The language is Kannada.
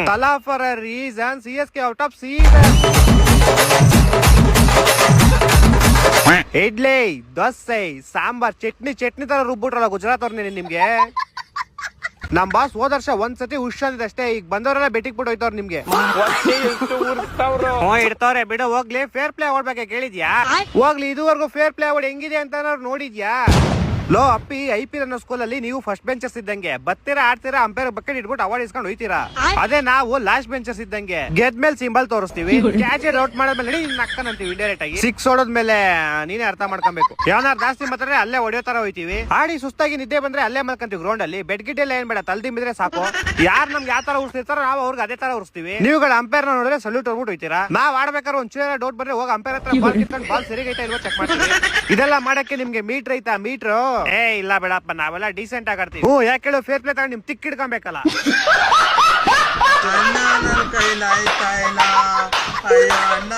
Tala for a reason. CSK out of season. Idli, dosa, sambar, chutney ತರ ರುಬ್ಬಿಟ್ರಲ್ಲ ಗುಜರಾತ್ ಅವ್ರನ್ನೇ ನಿಮ್ಗೆ. ನಮ್ ಬಾಸ್ ಹೋದ ವರ್ಷ ಒಂದ್ಸತಿ ಹುಷಾರಿದೆ ಅಷ್ಟೇ. ಈಗ ಬಂದವರೆಲ್ಲ ಬೆಟ್ಟಿಗೆ ಬಿಟ್ಟು ಹೋಯ್ತವ್ರ ನಿಮ್ಗೆ. ಇಡ್ತವ್ರೆ ಬಿಡು ಹೋಗ್ಲಿ. ಫೇರ್ ಪ್ಲೇ ಆಡ್ಬೇಕೆ ಕೇಳಿದ್ಯಾ? ಹೋಗ್ಲಿ, ಇದುವರೆಗೂ ಫೇರ್ ಪ್ಲೇ ಆಡ್ ಹೆಂಗಿದೆ ಅಂತ ನೋಡಿದ್ಯಾ? ಲೋ ಅಪ್ಪಿ, IPL ಅನ್ನೋ ಸ್ಕೂಲಲ್ಲಿ ನೀವು ಫಸ್ಟ್ ಬೆಂಚರ್ಸ್ ಇದ್ದಂಗೆ ಬರ್ತೀರಾ, ಆಡ್ತೀರಾ, ಅಂಪೈರ್ ಬಕೆಟ್ ಇಟ್ಬಿಟ್ಟು ಅವಾರ್ಡ್ ಇಸ್ಕೊಂಡು ಹೋಯ್ತೀರಾ. ಅದೇ ನಾವು ಲಾಸ್ಟ್ ಬೆಂಚರ್ಸ್ ಇದ್ದಂಗೆ ಗೆದ್ಮೇಲೆ ಸಿಂಬಲ್ ತೋರಿಸ್ತೀವಿ, ಕ್ಯಾಚ್ ಔಟ್ ಮಾಡಿದ್ಮೇಲೆ ನಕ್ಕನಂತೀವಿ ಇಂಡೈರೆಕ್ಟ್ ಆಗಿ. 6 ಹೊಡೋದ್ಮೇಲೆ ನೀನೇ ಅರ್ಥ ಮಾಡ್ಕೊಬೇಕು. ಯಾವನಾರು ಜಾಸ್ತಿ ಮಾತ್ರ ಅಲ್ಲೇ ಹೊಡೆಯೋ ತರ ಹೋಯ್ತೀವಿ. ಆಡಿ ಸುಸ್ತಾಗಿ ನಿದ್ದೆ ಬಂದ್ರೆ ಅಲ್ಲೇ ಮಲ್ಕೊಂತೀವಿ ಗ್ರೌಂಡ್ ಅಲ್ಲಿ. ಬೆಡ್ ಗಿಡ್ ಎಲ್ಲ ಏನ್ ಬೇಡ, ತಲ್ದಿಂಬಿದ್ರೆ ಸಾಕು. ಯಾರು ನಮ್ಗೆ ಯಾವ ತರ ಉರ್ಸ್ತಿರ್ತಾರೋ ನಾವು ಅವ್ರಿಗೆ ಅದೇ ತರ ಉರ್ಸ್ತೀವಿ. ನೀವುಗಳ ಅಂಪೈರ್ ನೋಡಿದ್ರೆ ಸಲ್ಯೂಟ್ ಹೊಡ್ಬಿಟ್ಟು ಹೋಯ್ತೀರಾ. ನಾವ್ ಆಡ್ಬೇಕಾದ್ರೆ ಒಂದ್ ಚೂರ ಡೌಟ್ ಬಂದ್ರೆ ಹೋಗಿ ಅಂಪೈರ್ ಹತ್ರ ಬಾಲ್ ಕಿತ್ಕೊಂಡು ಬಾಲ್ ಸರಿಗೈತಾ ಇಲ್ವಾ ಚೆಕ್ ಮಾಡ್ತೀವಿ. ಇದೆಲ್ಲ ಮಾಡಕ್ಕೆ ನಿಮ್ಗೆ ಮೀಟರ್ ಐತಾ? ಮೀಟರ್ ಇಲ್ಲ ಬೇಡಪ್ಪ, ನಾವೆಲ್ಲ ಡೀಸೆಂಟ್ ಆಗಿ ಆಡ್ತೀವಿ. ಯಾಕೆ ಹೇಳು, ಫೇರ್ ಪ್ಲೇ ತಗೊಂಡು ನಿಮ್ ತಿಕ್ ಹಿಡ್ಕೊಬೇಕಲ್ಲ. ಕೈಲಾಯ್ತಾ ಇಲ್ಲ ಅಯ್ಯೋ ಅಣ್ಣ.